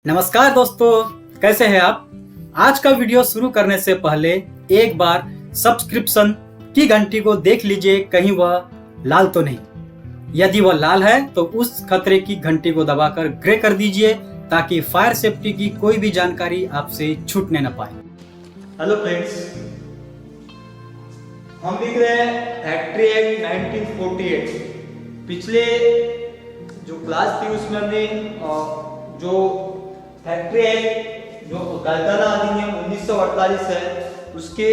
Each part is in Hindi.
नमस्कार दोस्तों, कैसे हैं आप। आज का वीडियो शुरू करने से पहले एक बार सब्सक्रिप्शन की घंटी को देख लीजिए, कहीं वह लाल तो नहीं। यदि वह लाल है तो उस खतरे की घंटी को दबाकर ग्रे कर दीजिए ताकि फायर सेफ्टी की कोई भी जानकारी आपसे छूटने न पाए। हेलो फ्रेंड्स, हम लिख रहे हैं फैक्ट्री एक्ट 1948। पिछले जो क्लास थी उसमें हमने जो फैक्ट्री एक्ट जो कारखाना अधिनियम 1948 है उसके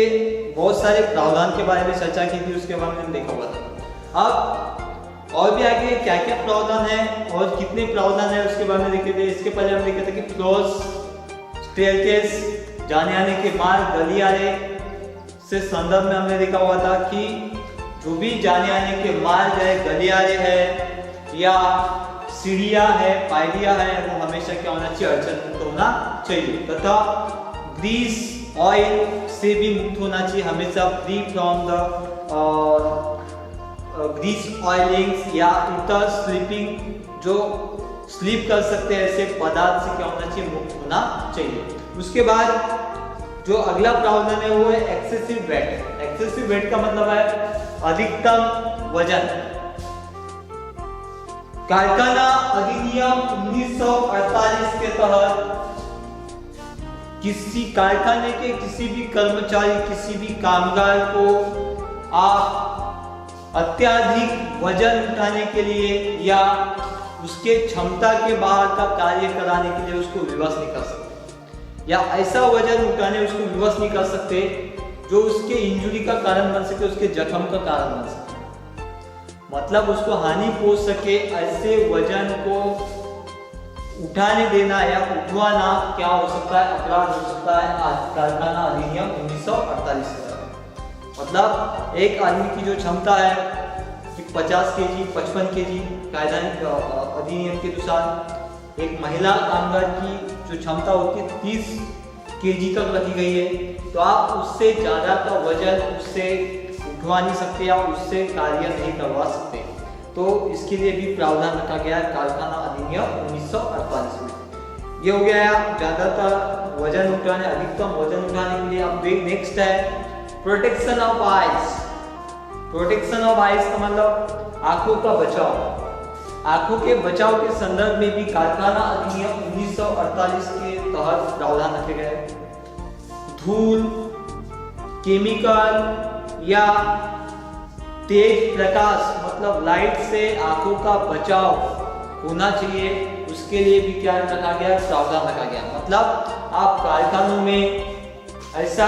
बहुत सारे प्रावधान के बारे में चर्चा की थी, उसके बारे में हमने देखा हुआ था। अब और भी आगे क्या क्या प्रावधान है और कितने प्रावधान है उसके बारे में देखे थे। इसके पहले हम देखे थे कि फ्लोर्स, स्टेयरकेस, जाने आने के मार्ग, गलियारे से संदर्भ में हमने देखा हुआ था कि जो भी जाने आने के मार्ग है, गलियारे है या सीढ़ियां है, पायरियां है, वो हमेशा क्या होना चाहिए, अड़चन मुक्त होना चाहिए। तथा ग्रीस ऑयल से भी मुक्त होना चाहिए, हमेशा फ्री फ्रॉम द ग्रीस ऑयलिंग्स या इतर स्लीपिंग, जो स्लीप कर सकते हैं ऐसे पदार्थ से क्या होना चाहिए, मुक्त होना चाहिए। उसके बाद जो अगला प्रावधान है वो है एक्सेसिव वेट। एक्सेसिव वेट का मतलब है अधिकतम वजन। कारखाना अधिनियम 1948 के तहत किसी कारखाने के किसी भी कर्मचारी, किसी भी कामगार को आप अत्यधिक वजन उठाने के लिए या उसके क्षमता के बाहर का कार्य कराने के लिए उसको विवश नहीं कर सकते, या ऐसा वजन उठाने उसको विवश नहीं कर सकते जो उसके इंजुरी का कारण बन सके, उसके जख्म का कारण बन सके, मतलब उसको हानि पहुंच सके। ऐसे वजन को उठाने देना या उठवाना क्या हो सकता है, अपराध हो सकता है कारखाना अधिनियम 1948 के तहत। मतलब एक आदमी की जो क्षमता है कि 50 केजी, 55 केजी कायदा अधिनियम के अनुसार, एक महिला कामगार की जो क्षमता होती है 30 केजी तक रखी गई है, तो आप उससे ज़्यादा का वजन उससे उठवा नहीं सकते या उससे कार्य नहीं करवा सकते। तो इसके लिए भी प्रावधान रखा गया है कारखाना अधिनियम 1948 में। ये हो गया ज्यादातर वजन उठाने, अधिकतम वजन उठाने के लिए। अब नेक्स्ट है protection of eyes. Protection of eyes का मतलब आंखों का बचाव। आंखों के बचाव के संदर्भ में भी कारखाना अधिनियम 1948 के तहत प्रावधान रखे गए। धूल, केमिकल या तेज प्रकाश मतलब लाइट से आंखों का बचाव होना चाहिए, उसके लिए भी क्या रखा गया, प्रावधान रखा गया। मतलब आप कारखानों में ऐसा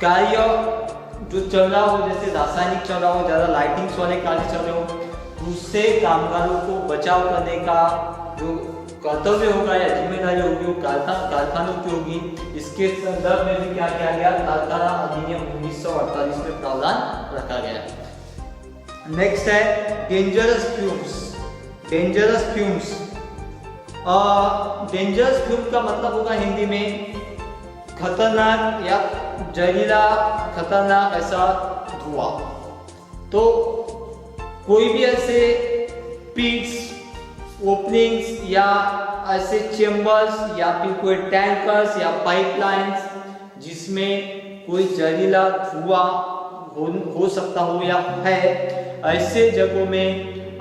कार्य जो चल रहा हो, जैसे रासायनिक चल रहा हो, ज्यादा लाइटिंग्स वाले कार्य चल रहे हो, उससे कामगारों को बचाव करने का जो कर्तव्य होगा या जिम्मेदारी होगी वो कारखानों की होगी। इसके संदर्भ में भी क्या किया गया, कारखाना अधिनियम 1948 में प्रावधान रखा गया। नेक्स्ट है dangerous fumes. Dangerous fumes, dangerous fume का मतलब होगा हिंदी में खतरनाक या जहरीला, खतरनाक ऐसा धुआं। तो कोई भी ऐसे पिट्स, ओपनिंग्स या ऐसे चेम्बर्स या फिर कोई टैंकर्स या पाइपलाइंस जिसमें कोई जहरीला धुआं हो सकता हो या है, ऐसे जगहों में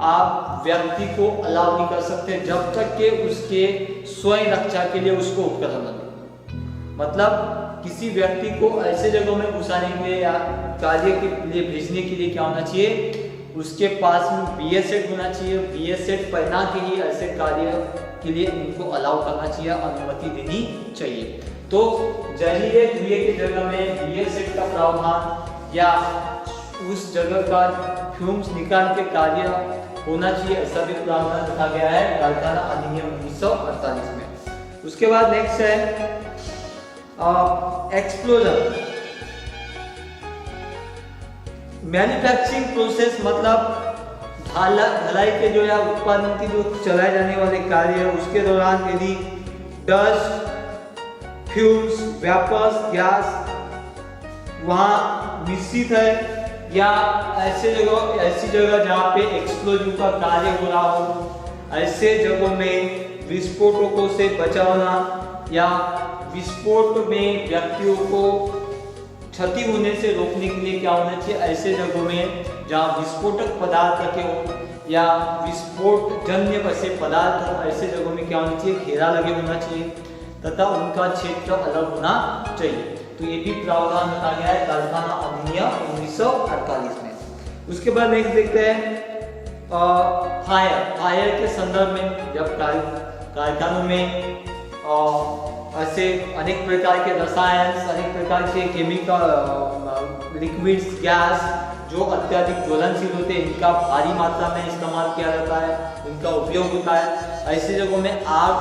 आप व्यक्ति को अलाउ नहीं कर सकते जब तक कि उसके स्वयं रक्षा के लिए उसको उपकरण न दें। मतलब किसी व्यक्ति को ऐसे जगहों में घुसाने के लिए या कार्य के लिए भेजने के लिए क्या होना चाहिए, उसके पास में BS सेट होना चाहिए। BS सेट पहना के ही ऐसे कार्य के लिए उनको अलाउ करना चाहिए, अनुमति देनी चाहिए। तो जहरीले धुएं की जगह में BS सेट का प्रावधान या उस जगह का फ्यूम्स निकाल के कार्य होना चाहिए, ऐसा भी प्रावधान रखा गया है कारखाना अधिनियम 1948 में। उसके बाद नेक्स्ट है एक्सप्लोजन। मैन्युफैक्चरिंग प्रोसेस मतलब ढलाई के जो या उत्पादन की जो चलाए जाने वाले कार्य है, उसके दौरान यदि डस्ट, फ्यूम्स, वेपर्स, गैस वहाँ मिश्रित है या ऐसी जगह जहाँ पे एक्सप्लोजिव का कार्य हो रहा हो, ऐसे जगहों में विस्फोटकों से बचाना या विस्फोट में व्यक्तियों को क्षति होने से रोकने के लिए क्या होना चाहिए, ऐसे जगहों में जहाँ विस्फोटक पदार्थ रखे हो या विस्फोट जन्य ऐसे पदार्थ हो, ऐसे जगहों में क्या होना चाहिए, घेरा लगे होना चाहिए तथा उनका क्षेत्र अलग होना चाहिए। तो ये भी प्रावधान रखा गया है कारखाना अधिनियम 1948 में। उसके बाद नेक्स्ट देखते हैं फायर के संदर्भ में जब कारखानों में ऐसे अनेक प्रकार के रसायन, अनेक प्रकार के केमिकल, लिक्विड्स, गैस जो अत्यधिक ज्वलनशील होते हैं, इनका भारी मात्रा में इस्तेमाल किया जाता है, इनका उपयोग होता है। ऐसी जगहों में आग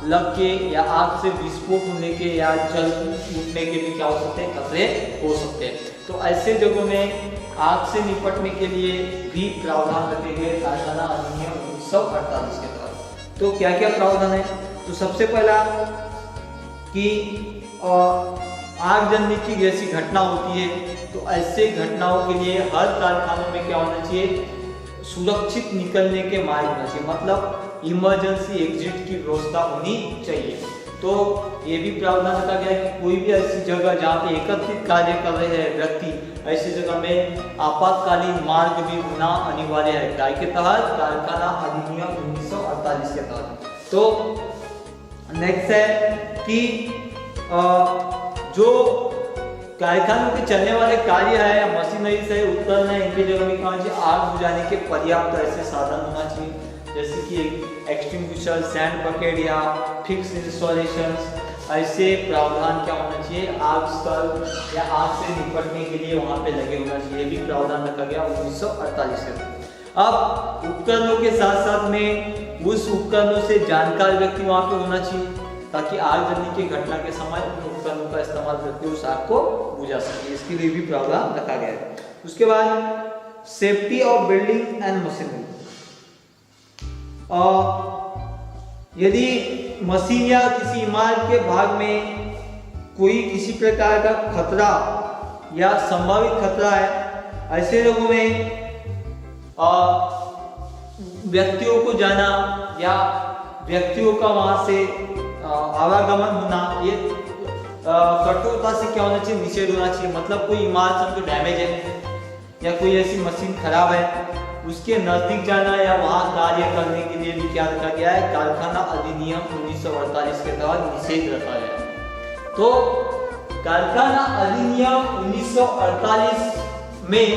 लग के या आग से विस्फोट होने के या जल उठने के भी क्या हो सकते हैं, खतरे हो सकते हैं। तो ऐसे जगहों में आग से निपटने के लिए भी प्रावधान रखे गए कारखाना अधिनियम 1948 के तहत। तो क्या क्या प्रावधान है, तो सबसे पहला कि आग जलने की जैसी घटना होती है तो ऐसे घटनाओं के लिए हर कारखानों में क्या होना चाहिए, सुरक्षित निकलने के मार्ग होना चाहिए, मतलब इमरजेंसी एग्जिट की व्यवस्था होनी चाहिए। तो ये भी प्रावधान रखा गया है कि कोई भी ऐसी जगह जहाँ पे एकत्रित कार्य कर रहे हैं व्यक्ति, ऐसी जगह में आपातकालीन मार्ग भी होना अनिवार्य है, काय के तहत, कारखाना अधिनियम 1948 के तहत। तो नेक्स्ट है कि जो कारखानों के चलने वाले कार्य है या मशीनरी से उपकरण है, इनके जगह में कहाँ चाहिए, आग बुझाने के पर्याप्त ऐसे साधन होना चाहिए, जैसे कि एक्सटिंग्विशर, सैंड बकेट या फिक्स इंस्टॉलेशंस। ऐसे प्रावधान क्या होना चाहिए, आग स्थल या आग से निपटने के लिए वहाँ पे लगे होना चाहिए, भी प्रावधान रखा गया 1948 के। अब उपकरणों के साथ साथ में उस उपकरणों से जानकार व्यक्ति वहाँ पे होना चाहिए ताकि आग जलने की घटना के समय उन उपकरणों का इस्तेमाल करके उस आग को बुझा सके, इसके लिए भी प्रावधान रखा गया है। उसके बाद safety of building and machinery, यदि मशीन या किसी इमारत के भाग में कोई किसी प्रकार का खतरा या संभावित खतरा है, ऐसे लोगों में व्यक्तियों को जाना या व्यक्तियों का वहां से आवागमन होना, ये कठोरता से क्या होना चाहिए, निषेध होना चाहिए। मतलब कोई इमारत समझो डैमेज है या कोई ऐसी मशीन खराब है, उसके नजदीक जाना या वहां कार्य करने के लिए भी क्या रखा गया है, कारखाना अधिनियम 1948 के तहत निषेध रखा गया है। तो कारखाना अधिनियम 1948 में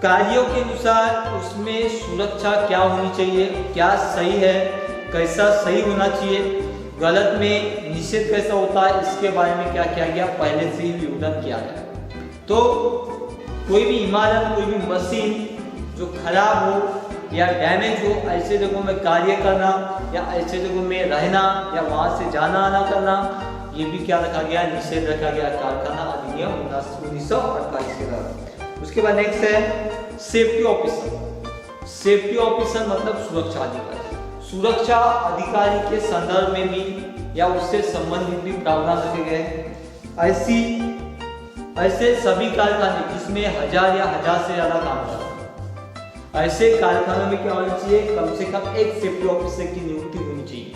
कार्यों के अनुसार उसमें सुरक्षा क्या होनी चाहिए, क्या सही है, कैसा सही होना चाहिए, गलत में निषेध कैसा होता है, इसके बारे में क्या किया गया, पहले से ही विवरण किया गया। तो कोई भी इमारत, कोई भी मशीन जो खराब हो या डैमेज हो, ऐसे जगहों में कार्य करना या ऐसे जगहों में रहना या वहां से जाना आना करना, ये भी क्या रखा गया, निषेध रखा गया कारखाना अधिनियम 1948 के तहत। उसके बाद नेक्स्ट है सेफ्टी ऑफिसर। सेफ्टी ऑफिसर मतलब सुरक्षा अधिकारी। सुरक्षा अधिकारी के संदर्भ में भी या उससे संबंधित भी प्रावधान रखे गए हैं। ऐसे सभी कारखाने जिसमें 1000 या 1000 से ज्यादा कामगार, ऐसे कारखानों में क्या होना चाहिए, कम से कम एक सेफ्टी ऑफिसर की नियुक्ति होनी चाहिए,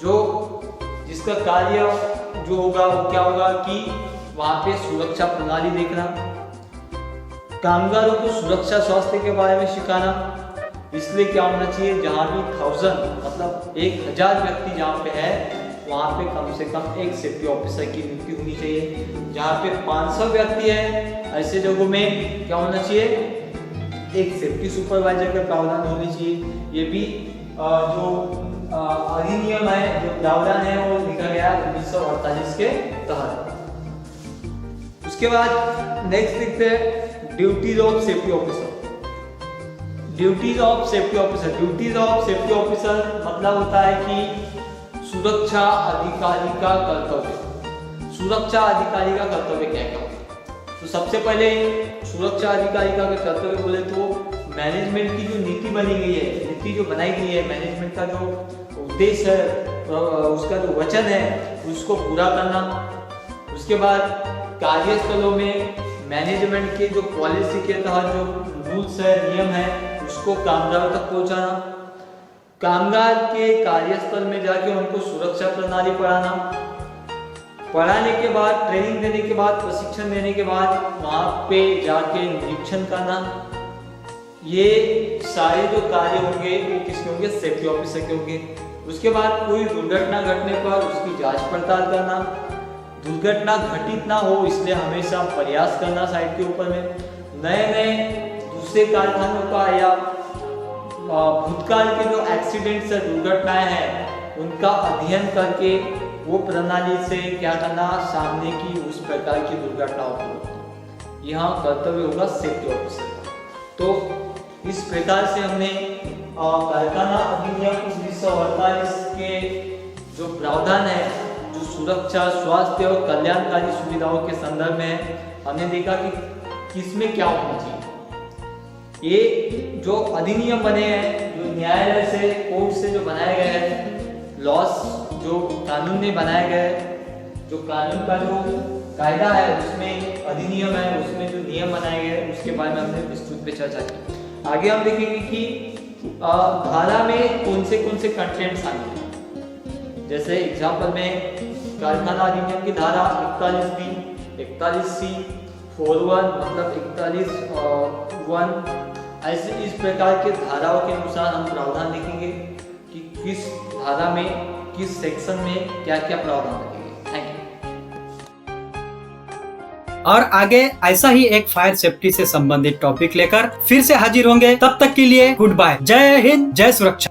जो जिसका कार्य जो होगा वो क्या होगा कि वहां पे सुरक्षा प्रणाली देखना, कामगारों को सुरक्षा स्वास्थ्य के बारे में सिखाना। इसलिए क्या होना चाहिए, जहाँ भी 1000 मतलब 1000 व्यक्ति जहाँ पे है वहाँ पे कम से कम एक सेफ्टी ऑफिसर की नियुक्ति होनी चाहिए। जहाँ पे 500 व्यक्ति है, ऐसे जगहों में क्या होना चाहिए, एक सेफ्टी सुपरवाइजर का प्रावधान होनी चाहिए। ये भी जो अधिनियम है, जो प्रावधान है वो लिखा गया 1948 के तहत। उसके बाद नेक्स्ट लिखते हैं duties of safety officer. Duties of safety officer, duties of safety officer मतलब होता है कि सुरक्षा अधिकारी का कर्तव्य। सुरक्षा अधिकारी का कर्तव्य क्या है, तो सबसे पहले सुरक्षा अधिकारी का कर्तव्य बोले तो मैनेजमेंट की जो नीति बनी गई है, नीति जो बनाई गई है, मैनेजमेंट का जो उद्देश्य है, उसका जो वचन है उसको पूरा करना। उसके बाद कार्यस्थलों में मैनेजमेंट के जो पॉलिसी के तहत जो रूल्स है, नियम है, उसको कामगारों तक पहुंचाना। कामगार के कार्यस्थल में जाके उनको सुरक्षा प्रणाली पढ़ाने के बाद, ट्रेनिंग देने के बाद, प्रशिक्षण देने के बाद वहां पे जाके निरीक्षण करना, ये सारे जो कार्य होंगे वो किसके होंगे? सेफ्टी ऑफिसर के होंगे। उसके बाद कोई दुर्घटना घटने पर उसकी जांच पड़ताल करना, दुर्घटना घटित ना हो इसलिए हमेशा प्रयास करना साइट के ऊपर में, नए दूसरे कारखानों का या भूतकाल के जो एक्सीडेंट्स या दुर्घटनाएं हैं उनका अध्ययन करके वो प्रणाली से क्या करना, सामने की उस प्रकार की दुर्घटनाओं को, यहाँ कर्तव्य होगा सेफ्टी ऑफिसर का। तो इस प्रकार से हमने कारखाना अधिनियम 1948 के जो प्रावधान है, जो सुरक्षा, स्वास्थ्य और कल्याणकारी सुविधाओं के संदर्भ में है, हमने देखा कि किसमें क्या होना चाहिए। ये जो अधिनियम बने हैं, जो न्यायालय से, कोर्ट से जो बनाए गए हैं, लॉस जो कानून ने बनाए गए, जो कानून का जो कायदा है उसमें अधिनियम है, उसमें जो नियम बनाए गए उसके बारे में हमने विस्तृत पे चर्चा की। आगे हम देखेंगे कि धारा में कौन से कंटेंट शामिल है। जैसे एग्जाम्पल में कारखाना अधिनियम की धारा 41B, 41C, 41 मतलब 41 ऐसे इस प्रकार के धाराओं के अनुसार हम प्रावधान देखेंगे कि किस धारा में, किस सेक्शन में क्या क्या प्रावधान लगेंगे। Thank you. और आगे ऐसा ही एक फायर सेफ्टी से संबंधित टॉपिक लेकर फिर से हाजिर होंगे। तब तक के लिए गुड बाय। जय हिंद, जय सुरक्षा।